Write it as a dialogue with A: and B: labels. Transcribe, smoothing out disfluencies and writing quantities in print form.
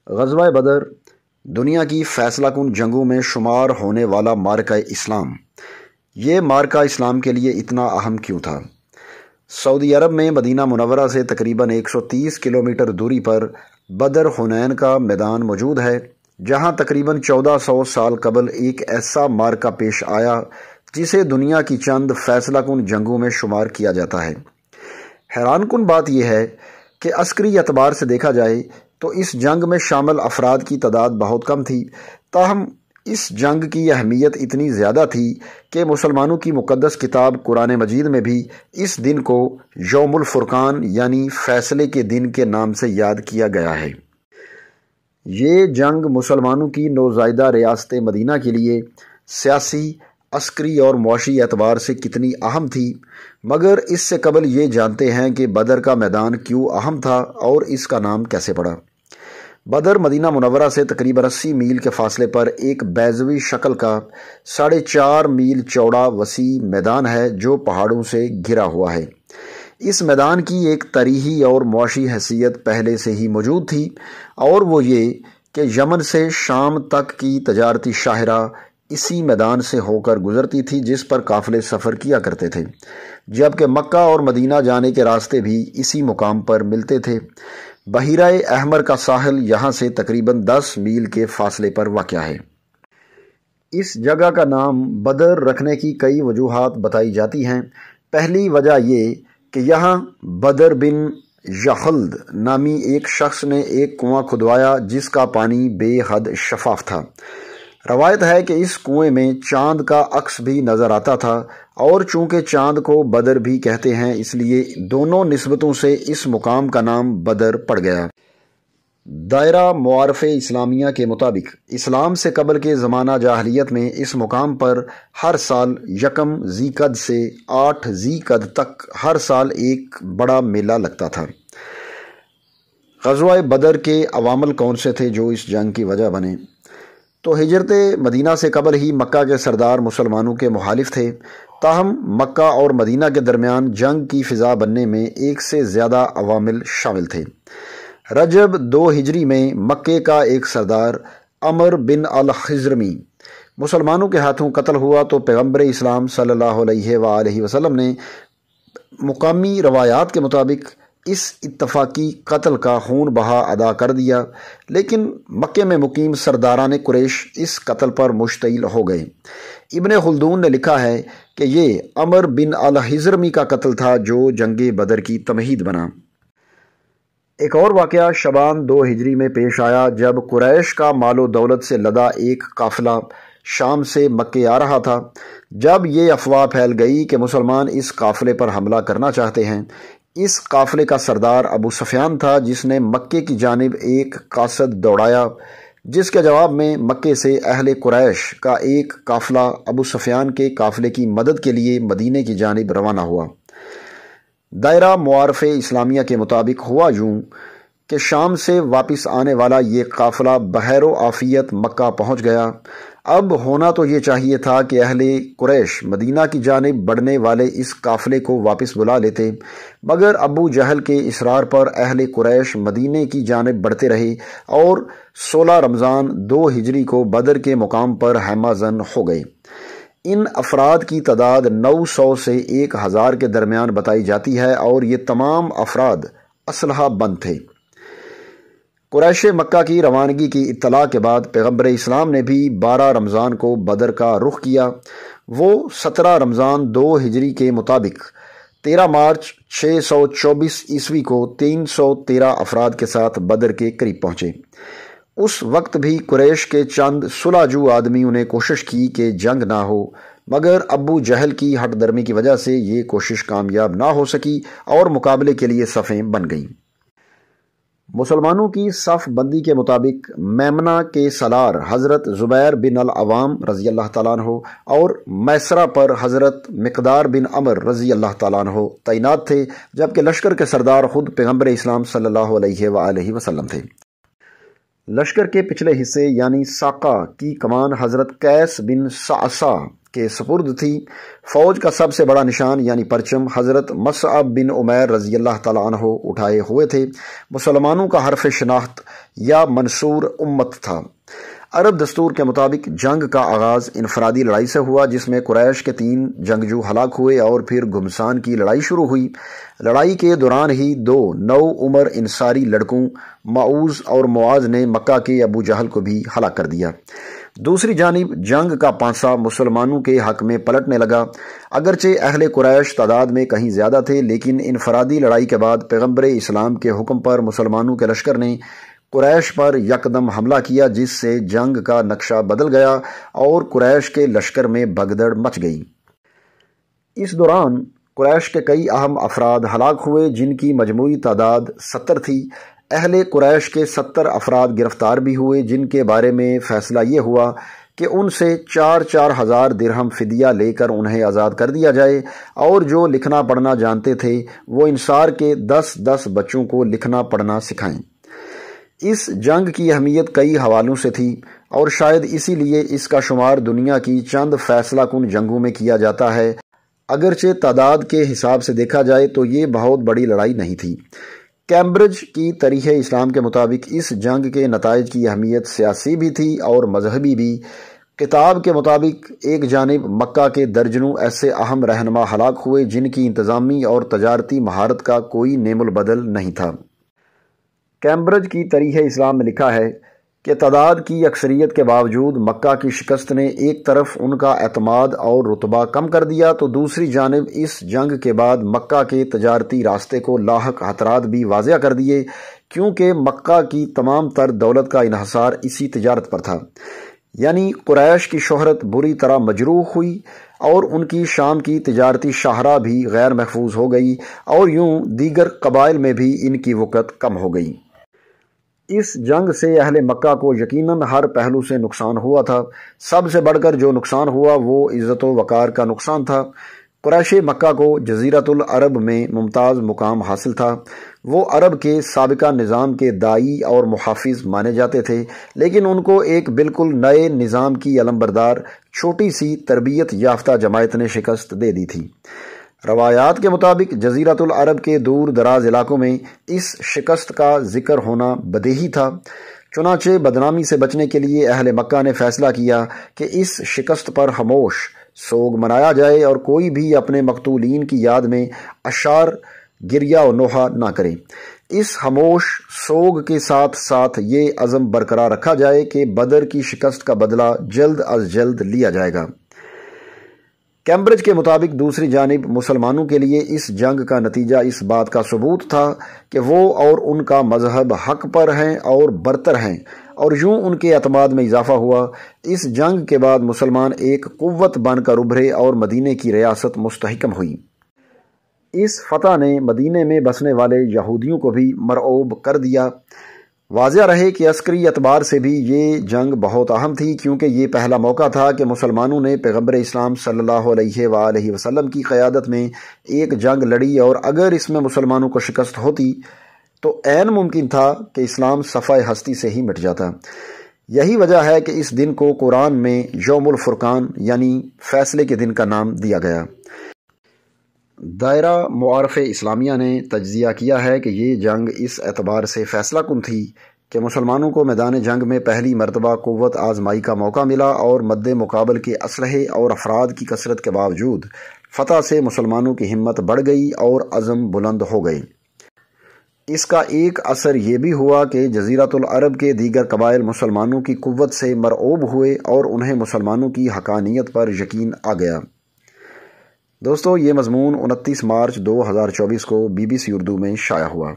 A: غزوہ بدر دنیا کی فیصلہ کن جنگوں میں شمار ہونے والا معرکہ اسلام۔ یہ معرکہ اسلام کے لیے اتنا اہم کیوں تھا؟ سعودی عرب میں مدینہ منورہ سے تقریباً 130 کلومیٹر دوری پر بدر حنین کا میدان موجود ہے، جہاں تقریباً 1400 سال قبل ایک ایسا معرکہ پیش آیا جسے دنیا کی چند فیصلہ کن جنگوں میں شمار کیا جاتا ہے۔ حیران کن بات یہ ہے کہ عسکری اعتبار سے دیکھا جائے تو اس جنگ میں شامل افراد کی تعداد بہت کم تھی، تاہم اس جنگ کی اہمیت اتنی زیادہ تھی کہ مسلمانوں کی مقدس کتاب قرآن مجید میں بھی اس دن کو یوم الفرقان یعنی فیصلے کے دن کے نام سے یاد کیا گیا ہے۔ یہ جنگ مسلمانوں کی نوزائیدہ ریاست مدینہ کے لیے سیاسی، عسکری اور معاشی اعتبار سے کتنی اہم تھی، مگر اس سے قبل یہ جانتے ہیں کہ بدر کا میدان کیوں اہم تھا اور اس کا نام کیسے پڑا۔ بدر مدینہ منورہ سے تقریباً 80 میل کے فاصلے پر ایک بیضوی شکل کا 4.5 میل چوڑا وسیع میدان ہے جو پہاڑوں سے گھرا ہوا ہے۔ اس میدان کی ایک تاریخی اور معاشی حیثیت پہلے سے ہی موجود تھی، اور وہ یہ کہ یمن سے شام تک کی تجارتی شاہراہ اسی میدان سے ہو کر گزرتی تھی جس پر قافلے سفر کیا کرتے تھے، جبکہ مکہ اور مدینہ جانے کے راستے بھی اسی مقام پر ملتے تھے۔ بحیرہ احمر کا ساحل یہاں سے تقریباً 10 میل کے فاصلے پر واقع ہے۔ اس جگہ کا نام بدر رکھنے کی کئی وجوہات بتائی جاتی ہیں۔ پہلی وجہ یہ کہ یہاں بدر بن یخلد نامی ایک شخص نے ایک کنواں کھدوایا جس کا پانی بے حد شفاف تھا۔ روایت ہے کہ اس کنویں میں چاند کا عکس بھی نظر آتا تھا، اور چونکہ چاند کو بدر بھی کہتے ہیں اس لیے دونوں نسبتوں سے اس مقام کا نام بدر پڑ گیا۔ دائرہ معارف اسلامیہ کے مطابق اسلام سے قبل کے زمانہ جاہلیت میں اس مقام پر ہر سال 1 ذی قعد سے 8 ذی قعد تک ہر سال ایک بڑا میلہ لگتا تھا۔ غزوہ بدر کے عوامل کون سے تھے جو اس جنگ کی وجہ بنے؟ تو ہجرت مدینہ سے قبل ہی مکہ کے سردار مسلمانوں کے مخالف تھے، تاہم مکہ اور مدینہ کے درمیان جنگ کی فضا بننے میں ایک سے زیادہ عوامل شامل تھے۔ رجب 2 ہجری میں مکے کا ایک سردار عمر بن الخزرمی مسلمانوں کے ہاتھوں قتل ہوا تو پیغمبر اسلام صلی اللہ علیہ وآلہ وسلم نے مقامی روایات کے مطابق اس اتفاقی قتل کا خون بہا ادا کر دیا، لیکن مکے میں مقیم سرداران قریش اس قتل پر مشتعل ہو گئے۔ ابن خلدون نے لکھا ہے کہ یہ عمر بن الخزرمی کا قتل تھا جو جنگ بدر کی تمہید بنا۔ ایک اور واقعہ شعبان 2 ہجری میں پیش آیا جب قریش کا مال و دولت سے لدا ایک قافلہ شام سے مکے آ رہا تھا۔ جب یہ افواہ پھیل گئی کہ مسلمان اس قافلے پر حملہ کرنا چاہتے ہیں، اس قافلے کا سردار ابو سفیان تھا جس نے مکے کی جانب ایک قاصد دوڑایا، جس کے جواب میں مکے سے اہل قریش کا ایک قافلہ ابو سفیان کے قافلے کی مدد کے لیے مدینے کی جانب روانہ ہوا۔ دائرہ معارف اسلامیہ کے مطابق ہوا یوں کہ شام سے واپس آنے والا یہ قافلہ بخیر و عافیت مکہ پہنچ گیا۔ اب ہونا تو یہ چاہیے تھا کہ اہل قریش مدینہ کی جانب بڑھنے والے اس قافلے کو واپس بلا لیتے، مگر ابو جہل کے اصرار پر اہل قریش مدینے کی جانب بڑھتے رہے اور 16 رمضان 2 ہجری کو بدر کے مقام پر خیمہ زن ہو گئے۔ ان افراد کی تعداد 900 سے 1000 کے درمیان بتائی جاتی ہے، اور یہ تمام افراد اسلحہ بند تھے۔ قریش مکہ کی روانگی کی اطلاع کے بعد پیغمبر اسلام نے بھی 12 رمضان کو بدر کا رخ کیا۔ وہ 17 رمضان 2 ہجری کے مطابق 13 مارچ 624 عیسوی کو 313 افراد کے ساتھ بدر کے قریب پہنچے۔ اس وقت بھی قریش کے چند صلح جو آدمیوں نے کوشش کی کہ جنگ نہ ہو، مگر ابو جہل کی ہٹ درمی کی وجہ سے یہ کوشش کامیاب نہ ہو سکی اور مقابلے کے لیے صفیں بن گئیں۔ مسلمانوں کی صف بندی کے مطابق میمنہ کے سالار حضرت زبیر بن العوام رضی اللہ تعالیٰ عنہ اور میسرہ پر حضرت مقدار بن عمر رضی اللہ تعالیٰ عنہ تعینات تھے، جبکہ لشکر کے سردار خود پیغمبر اسلام صلی اللہ علیہ وآلہ وسلم تھے۔ لشکر کے پچھلے حصے یعنی ساقہ کی کمان حضرت قیس بن سعصع کے سپرد تھی۔ فوج کا سب سے بڑا نشان یعنی پرچم حضرت مصعب بن عمیر رضی اللہ تعالیٰ عنہ اٹھائے ہوئے تھے۔ مسلمانوں کا حرف شناخت یا منصور امت تھا۔ عرب دستور کے مطابق جنگ کا آغاز انفرادی لڑائی سے ہوا، جس میں قریش کے 3 جنگجو ہلاک ہوئے اور پھر گھمسان کی لڑائی شروع ہوئی۔ لڑائی کے دوران ہی 2 نو عمر انصاری لڑکوں معوذ اور معاذ نے مکہ کے ابو جہل کو بھی ہلاک کر دیا۔ دوسری جانب جنگ کا پانسا مسلمانوں کے حق میں پلٹنے لگا۔ اگرچہ اہل قریش تعداد میں کہیں زیادہ تھے، لیکن انفرادی لڑائی کے بعد پیغمبر اسلام کے حکم پر مسلمانوں کے لشکر نے قریش پر یکدم حملہ کیا، جس سے جنگ کا نقشہ بدل گیا اور قریش کے لشکر میں بھگدڑ مچ گئی۔ اس دوران قریش کے کئی اہم افراد ہلاک ہوئے، جن کی مجموعی تعداد 70 تھی۔ اہل قریش کے 70 افراد گرفتار بھی ہوئے، جن کے بارے میں فیصلہ یہ ہوا کہ ان سے 4 ہزار درہم فدیہ لے کر انہیں آزاد کر دیا جائے، اور جو لکھنا پڑھنا جانتے تھے وہ انصار کے 10 بچوں کو لکھنا پڑھنا سکھائیں۔ اس جنگ کی اہمیت کئی حوالوں سے تھی، اور شاید اسی لیے اس کا شمار دنیا کی چند فیصلہ کن جنگوں میں کیا جاتا ہے۔ اگرچہ تعداد کے حساب سے دیکھا جائے تو یہ بہت بڑی لڑائی نہیں تھی۔ کیمبرج کی تاریخ اسلام کے مطابق اس جنگ کے نتائج کی اہمیت سیاسی بھی تھی اور مذہبی بھی۔ کتاب کے مطابق ایک جانب مکہ کے درجنوں ایسے اہم رہنما ہلاک ہوئے جن کی انتظامی اور تجارتی مہارت کا کوئی نیم البدل نہیں تھا۔ کیمبرج کی تاریخ اسلام میں لکھا ہے کہ تعداد کی اکثریت کے باوجود مکہ کی شکست نے ایک طرف ان کا اعتماد اور رتبہ کم کر دیا، تو دوسری جانب اس جنگ کے بعد مکہ کے تجارتی راستے کو لاحق خطرات بھی واضح کر دیے، کیونکہ مکہ کی تمام تر دولت کا انحصار اسی تجارت پر تھا۔ یعنی قریش کی شہرت بری طرح مجروح ہوئی اور ان کی شام کی تجارتی شاہراہ بھی غیر محفوظ ہو گئی، اور یوں دیگر قبائل میں بھی ان کی وقت کم ہو گئی۔ اس جنگ سے اہل مکہ کو یقیناً ہر پہلو سے نقصان ہوا تھا۔ سب سے بڑھ کر جو نقصان ہوا وہ عزت و وقار کا نقصان تھا۔ قریش مکہ کو جزیرۃ العرب میں ممتاز مقام حاصل تھا۔ وہ عرب کے سابقہ نظام کے داعی اور محافظ مانے جاتے تھے، لیکن ان کو ایک بالکل نئے نظام کی علمبردار چھوٹی سی تربیت یافتہ جماعت نے شکست دے دی تھی۔ روایات کے مطابق جزیرۃ العرب کے دور دراز علاقوں میں اس شکست کا ذکر ہونا بدیہی تھا۔ چنانچہ بدنامی سے بچنے کے لیے اہل مکہ نے فیصلہ کیا کہ اس شکست پر خاموش سوگ منایا جائے اور کوئی بھی اپنے مقتولین کی یاد میں اشعار گریہ و نوحہ نہ کرے۔ اس خاموش سوگ کے ساتھ ساتھ یہ عزم برقرار رکھا جائے کہ بدر کی شکست کا بدلہ جلد از جلد لیا جائے گا۔ کیمبرج کے مطابق دوسری جانب مسلمانوں کے لیے اس جنگ کا نتیجہ اس بات کا ثبوت تھا کہ وہ اور ان کا مذہب حق پر ہیں اور برتر ہیں، اور یوں ان کے اعتماد میں اضافہ ہوا۔ اس جنگ کے بعد مسلمان ایک قوت بن کر ابھرے اور مدینے کی ریاست مستحکم ہوئی۔ اس فتح نے مدینے میں بسنے والے یہودیوں کو بھی مرعوب کر دیا۔ واضح رہے کہ عسکری اعتبار سے بھی یہ جنگ بہت اہم تھی، کیونکہ یہ پہلا موقع تھا کہ مسلمانوں نے پیغمبر اسلام صلی اللہ علیہ وآلہ وسلم کی قیادت میں ایک جنگ لڑی، اور اگر اس میں مسلمانوں کو شکست ہوتی تو عین ممکن تھا کہ اسلام صفحہ ہستی سے ہی مٹ جاتا۔ یہی وجہ ہے کہ اس دن کو قرآن میں یوم الفرقان یعنی فیصلے کے دن کا نام دیا گیا۔ دائرہ معارف اسلامیہ نے تجزیہ کیا ہے کہ یہ جنگ اس اعتبار سے فیصلہ کن تھی کہ مسلمانوں کو میدان جنگ میں پہلی مرتبہ قوت آزمائی کا موقع ملا، اور مد مقابل کے اسلحے اور افراد کی کثرت کے باوجود فتح سے مسلمانوں کی ہمت بڑھ گئی اور عزم بلند ہو گئے۔ اس کا ایک اثر یہ بھی ہوا کہ جزیرۃ العرب کے دیگر قبائل مسلمانوں کی قوت سے مرعوب ہوئے اور انہیں مسلمانوں کی حقانیت پر یقین آ گیا۔ دوستو، یہ مضمون 29 مارچ 2024 کو BBC اردو میں شائع ہوا۔